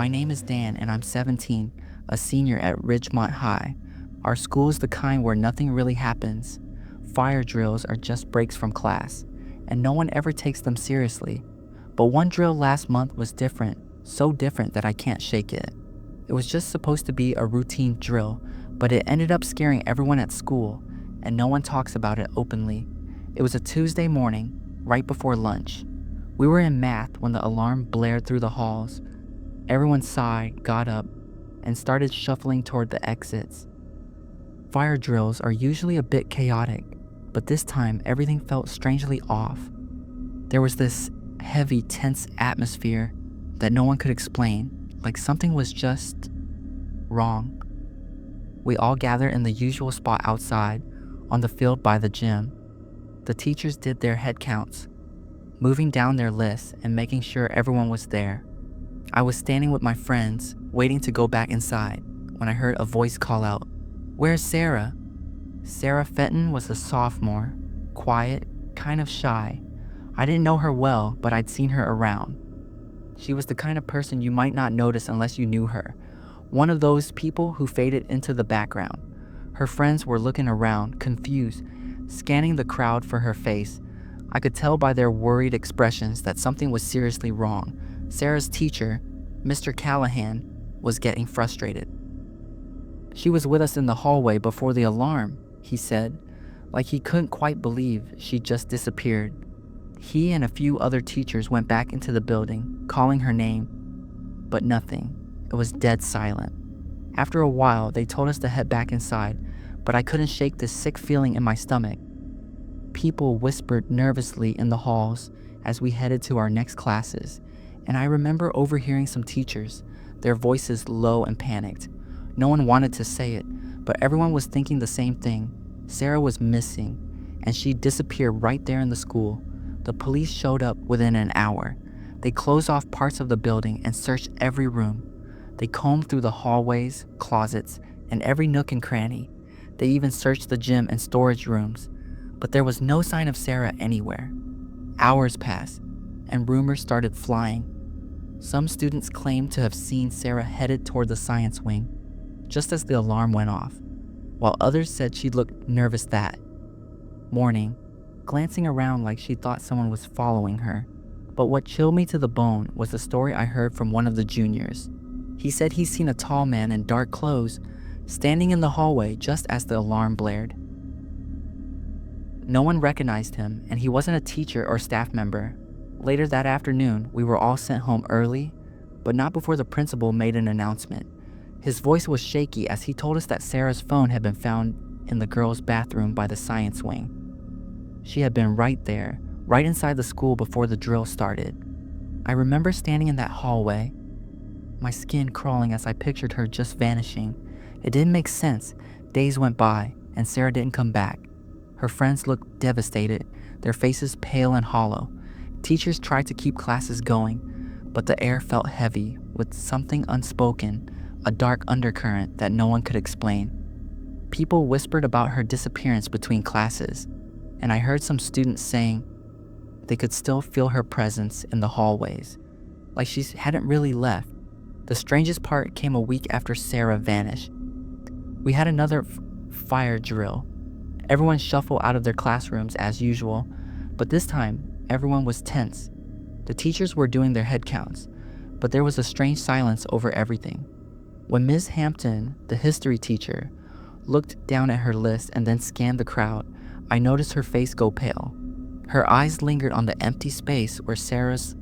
My name is Dan and I'm 17, a senior at Ridgemont High. Our school is the kind where nothing really happens. Fire drills are just breaks from class, and no one ever takes them seriously. But one drill last month was different, so different that I can't shake it. It was just supposed to be a routine drill, but it ended up scaring everyone at school, and no one talks about it openly. It was a Tuesday morning, right before lunch. We were in math when the alarm blared through the halls. Everyone sighed, got up, and started shuffling toward the exits. Fire drills are usually a bit chaotic, but this time everything felt strangely off. There was this heavy, tense atmosphere that no one could explain, like something was just wrong. We all gathered in the usual spot outside, on the field by the gym. The teachers did their head counts, moving down their lists and making sure everyone was there. I was standing with my friends, waiting to go back inside, when I heard a voice call out, "Where's Sarah?" Sarah Fenton was a sophomore, quiet, kind of shy. I didn't know her well, but I'd seen her around. She was the kind of person you might not notice unless you knew her, one of those people who faded into the background. Her friends were looking around, confused, scanning the crowd for her face. I could tell by their worried expressions that something was seriously wrong. Sarah's teacher, Mr. Callahan, was getting frustrated. "She was with us in the hallway before the alarm," he said, like he couldn't quite believe she just disappeared. He and a few other teachers went back into the building, calling her name, but nothing. It was dead silent. After a while, they told us to head back inside, but I couldn't shake this sick feeling in my stomach. People whispered nervously in the halls as we headed to our next classes, and I remember overhearing some teachers, their voices low and panicked. No one wanted to say it, but everyone was thinking the same thing. Sarah was missing, and she disappeared right there in the school. The police showed up within an hour. They closed off parts of the building and searched every room. They combed through the hallways, closets, and every nook and cranny. They even searched the gym and storage rooms, but there was no sign of Sarah anywhere. Hours passed, and rumors started flying. Some students claimed to have seen Sarah headed toward the science wing, just as the alarm went off, while others said she looked nervous that morning, glancing around like she thought someone was following her. But what chilled me to the bone was the story I heard from one of the juniors. He said he'd seen a tall man in dark clothes standing in the hallway just as the alarm blared. No one recognized him, and he wasn't a teacher or staff member. Later that afternoon, we were all sent home early, but not before the principal made an announcement. His voice was shaky as he told us that Sarah's phone had been found in the girls' bathroom by the science wing. She had been right there, right inside the school before the drill started. I remember standing in that hallway, my skin crawling as I pictured her just vanishing. It didn't make sense. Days went by, and Sarah didn't come back. Her friends looked devastated, their faces pale and hollow. Teachers tried to keep classes going, but the air felt heavy with something unspoken, a dark undercurrent that no one could explain. People whispered about her disappearance between classes, and I heard some students saying they could still feel her presence in the hallways, like she hadn't really left. The strangest part came a week after Sarah vanished. We had another fire drill. Everyone shuffled out of their classrooms as usual, but this time, everyone was tense. The teachers were doing their head counts, but there was a strange silence over everything. When Ms. Hampton, the history teacher, looked down at her list and then scanned the crowd, I noticed her face go pale. Her eyes lingered on the empty space where Sarah's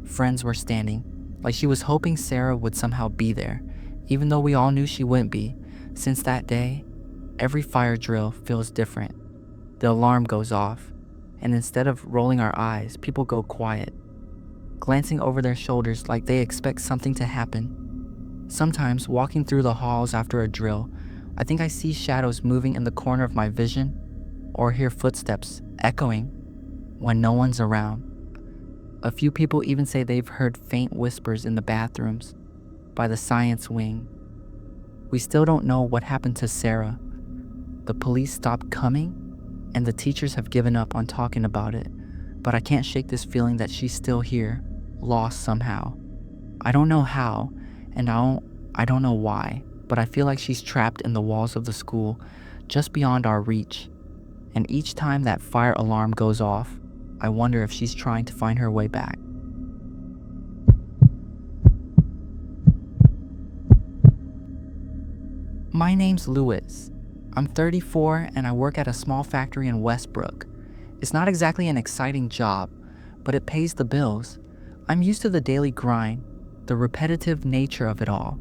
friends were standing, like she was hoping Sarah would somehow be there, even though we all knew she wouldn't be. Since that day, every fire drill feels different. The alarm goes off, and instead of rolling our eyes, people go quiet, glancing over their shoulders like they expect something to happen. Sometimes, walking through the halls after a drill, I think I see shadows moving in the corner of my vision, or hear footsteps echoing when no one's around. A few people even say they've heard faint whispers in the bathrooms by the science wing. We still don't know what happened to Sarah. The police stopped coming, and the teachers have given up on talking about it, but I can't shake this feeling that she's still here, lost somehow. I don't know how, and I don't know why, but I feel like she's trapped in the walls of the school, just beyond our reach. And each time that fire alarm goes off, I wonder if she's trying to find her way back. My name's Lewis. I'm 34 and I work at a small factory in Westbrook. It's not exactly an exciting job, but it pays the bills. I'm used to the daily grind, the repetitive nature of it all.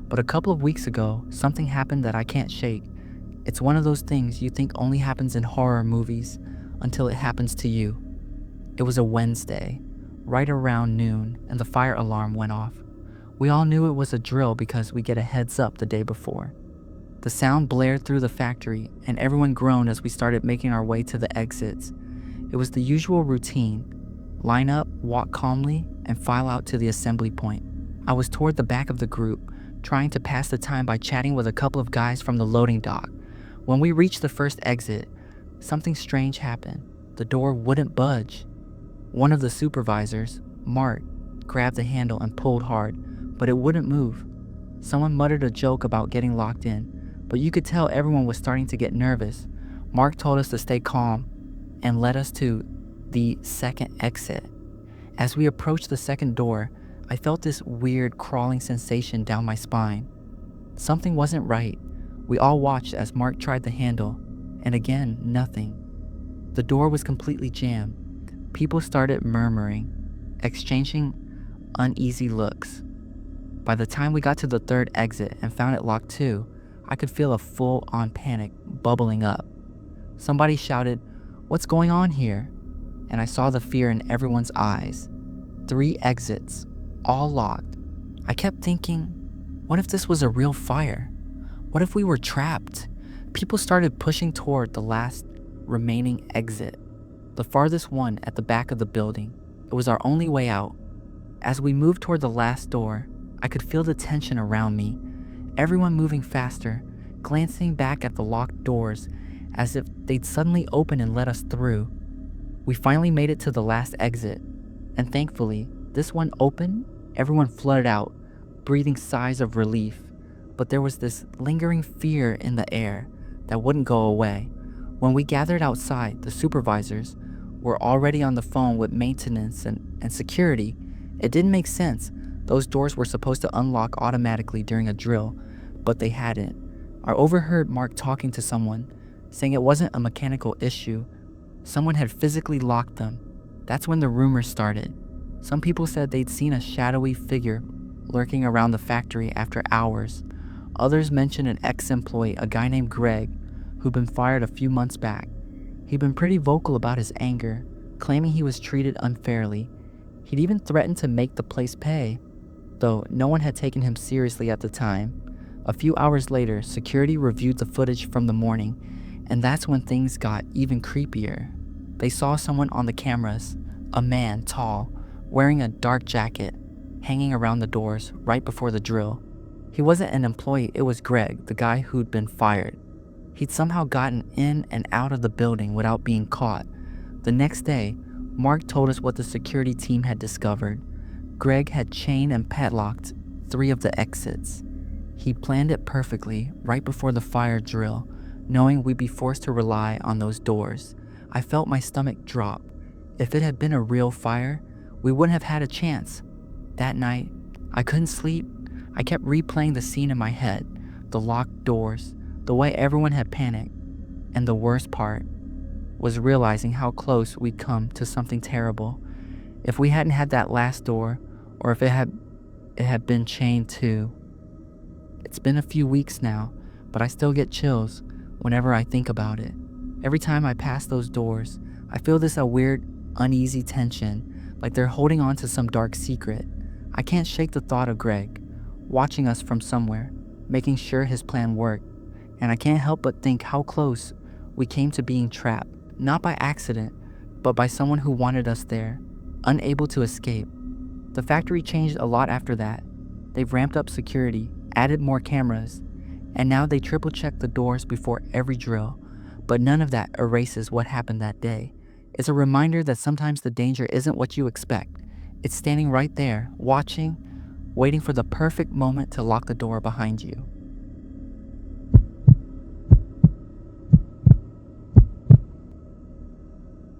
But a couple of weeks ago, something happened that I can't shake. It's one of those things you think only happens in horror movies until it happens to you. It was a Wednesday, right around noon, and the fire alarm went off. We all knew it was a drill because we get a heads up the day before. The sound blared through the factory, and everyone groaned as we started making our way to the exits. It was the usual routine. Line up, walk calmly, and file out to the assembly point. I was toward the back of the group, trying to pass the time by chatting with a couple of guys from the loading dock. When we reached the first exit, something strange happened. The door wouldn't budge. One of the supervisors, Mark, grabbed the handle and pulled hard, but it wouldn't move. Someone muttered a joke about getting locked in, but you could tell everyone was starting to get nervous. Mark told us to stay calm and led us to the second exit. As we approached the second door, I felt this weird crawling sensation down my spine. Something wasn't right. We all watched as Mark tried the handle, and again, nothing. The door was completely jammed. People started murmuring, exchanging uneasy looks. By the time we got to the third exit and found it locked too, I could feel a full-on panic bubbling up. Somebody shouted, "What's going on here?" And I saw the fear in everyone's eyes. 3 exits, all locked. I kept thinking, what if this was a real fire? What if we were trapped? People started pushing toward the last remaining exit, the farthest one at the back of the building. It was our only way out. As we moved toward the last door, I could feel the tension around me. Everyone moving faster, glancing back at the locked doors as if they'd suddenly open and let us through. We finally made it to the last exit, and thankfully, this one opened. Everyone flooded out, breathing sighs of relief. But there was this lingering fear in the air that wouldn't go away. When we gathered outside, the supervisors were already on the phone with maintenance and security. It didn't make sense. Those doors were supposed to unlock automatically during a drill, but they hadn't. I overheard Mark talking to someone, saying it wasn't a mechanical issue. Someone had physically locked them. That's when the rumors started. Some people said they'd seen a shadowy figure lurking around the factory after hours. Others mentioned an ex-employee, a guy named Greg, who'd been fired a few months back. He'd been pretty vocal about his anger, claiming he was treated unfairly. He'd even threatened to make the place pay, though no one had taken him seriously at the time. A few hours later, security reviewed the footage from the morning, and that's when things got even creepier. They saw someone on the cameras, a man, tall, wearing a dark jacket, hanging around the doors right before the drill. He wasn't an employee, it was Greg, the guy who'd been fired. He'd somehow gotten in and out of the building without being caught. The next day, Mark told us what the security team had discovered. Greg had chained and padlocked 3 of the exits. He planned it perfectly right before the fire drill, knowing we'd be forced to rely on those doors. I felt my stomach drop. If it had been a real fire, we wouldn't have had a chance. That night, I couldn't sleep. I kept replaying the scene in my head, the locked doors, the way everyone had panicked, and the worst part was realizing how close we'd come to something terrible. If we hadn't had that last door, or if it had been chained too. It's been a few weeks now, but I still get chills whenever I think about it. Every time I pass those doors, I feel this a weird, uneasy tension, like they're holding on to some dark secret. I can't shake the thought of Greg, watching us from somewhere, making sure his plan worked, and I can't help but think how close we came to being trapped, not by accident, but by someone who wanted us there, unable to escape. The factory changed a lot after that. They've ramped up security, added more cameras, and now they triple-check the doors before every drill. But none of that erases what happened that day. It's a reminder that sometimes the danger isn't what you expect. It's standing right there, watching, waiting for the perfect moment to lock the door behind you.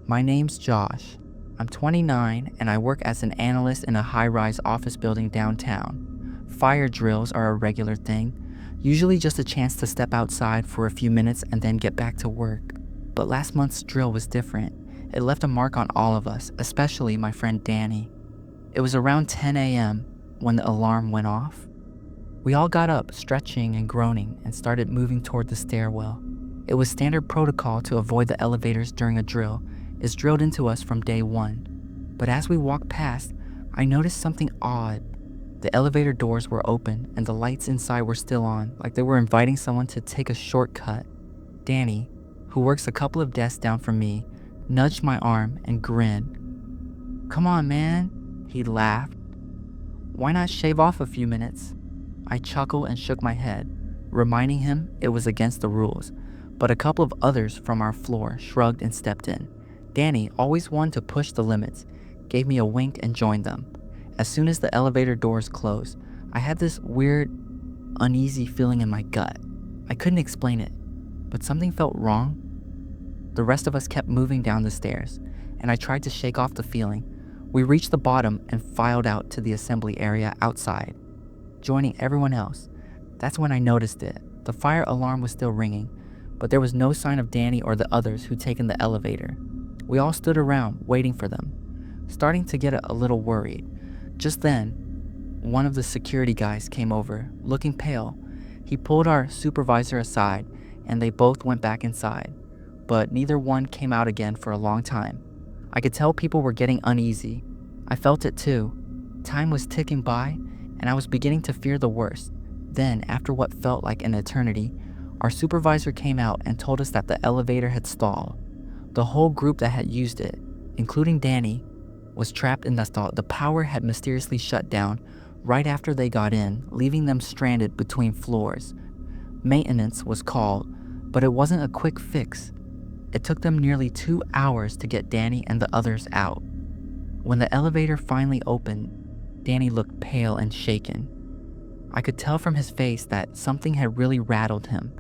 My name's Josh. I'm 29 and I work as an analyst in a high-rise office building downtown. Fire drills are a regular thing, usually just a chance to step outside for a few minutes and then get back to work. But last month's drill was different. It left a mark on all of us, especially my friend Danny. It was around 10 a.m. when the alarm went off. We all got up, stretching and groaning, and started moving toward the stairwell. It was standard protocol to avoid the elevators during a drill. It's drilled into us from day one. But as we walked past, I noticed something odd. The elevator doors were open and the lights inside were still on, like they were inviting someone to take a shortcut. Danny, who works a couple of desks down from me, nudged my arm and grinned. "Come on, man," he laughed. "Why not shave off a few minutes?" I chuckled and shook my head, reminding him it was against the rules, but a couple of others from our floor shrugged and stepped in. Danny, always one to push the limits, gave me a wink and joined them. As soon as the elevator doors closed, I had this weird, uneasy feeling in my gut. I couldn't explain it, but something felt wrong. The rest of us kept moving down the stairs, and I tried to shake off the feeling. We reached the bottom and filed out to the assembly area outside, joining everyone else. That's when I noticed it. The fire alarm was still ringing, but there was no sign of Danny or the others who'd taken the elevator. We all stood around, waiting for them, starting to get a little worried. Just then, one of the security guys came over, looking pale. He pulled our supervisor aside, and they both went back inside, but neither one came out again for a long time. I could tell people were getting uneasy. I felt it too. Time was ticking by, and I was beginning to fear the worst. Then, after what felt like an eternity, our supervisor came out and told us that the elevator had stalled. The whole group that had used it, including Danny, was trapped in the stall. The power had mysteriously shut down right after they got in, leaving them stranded between floors. Maintenance was called, but it wasn't a quick fix. It took them nearly 2 hours to get Danny and the others out. When the elevator finally opened, Danny looked pale and shaken. I could tell from his face that something had really rattled him.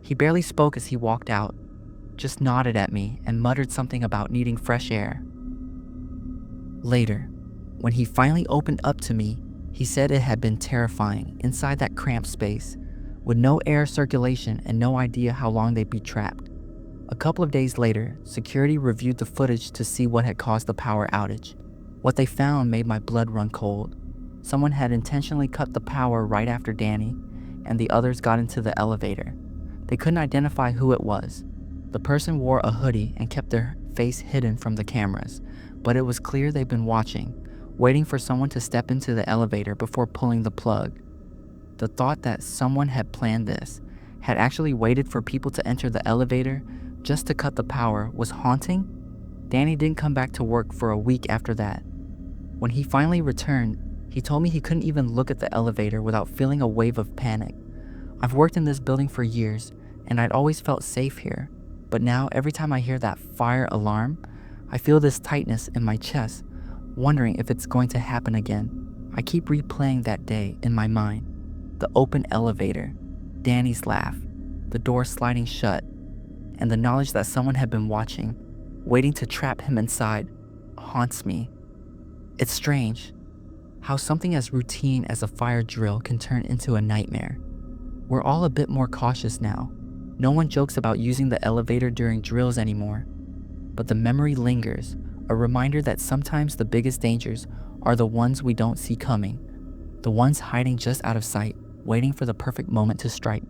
He barely spoke as he walked out, just nodded at me and muttered something about needing fresh air. Later, when he finally opened up to me, he said it had been terrifying inside that cramped space, with no air circulation and no idea how long they'd be trapped. A couple of days later, security reviewed the footage to see what had caused the power outage. What they found made my blood run cold. Someone had intentionally cut the power right after Danny and the others got into the elevator. They couldn't identify who it was. The person wore a hoodie and kept their face hidden from the cameras, but it was clear they'd been watching, waiting for someone to step into the elevator before pulling the plug. The thought that someone had planned this, had actually waited for people to enter the elevator just to cut the power, was haunting. Danny didn't come back to work for a week after that. When he finally returned, he told me he couldn't even look at the elevator without feeling a wave of panic. I've worked in this building for years, and I'd always felt safe here. But now, every time I hear that fire alarm, I feel this tightness in my chest, wondering if it's going to happen again. I keep replaying that day in my mind. The open elevator, Danny's laugh, the door sliding shut, and the knowledge that someone had been watching, waiting to trap him inside, haunts me. It's strange how something as routine as a fire drill can turn into a nightmare. We're all a bit more cautious now. No one jokes about using the elevator during drills anymore. But the memory lingers, a reminder that sometimes the biggest dangers are the ones we don't see coming, the ones hiding just out of sight, waiting for the perfect moment to strike.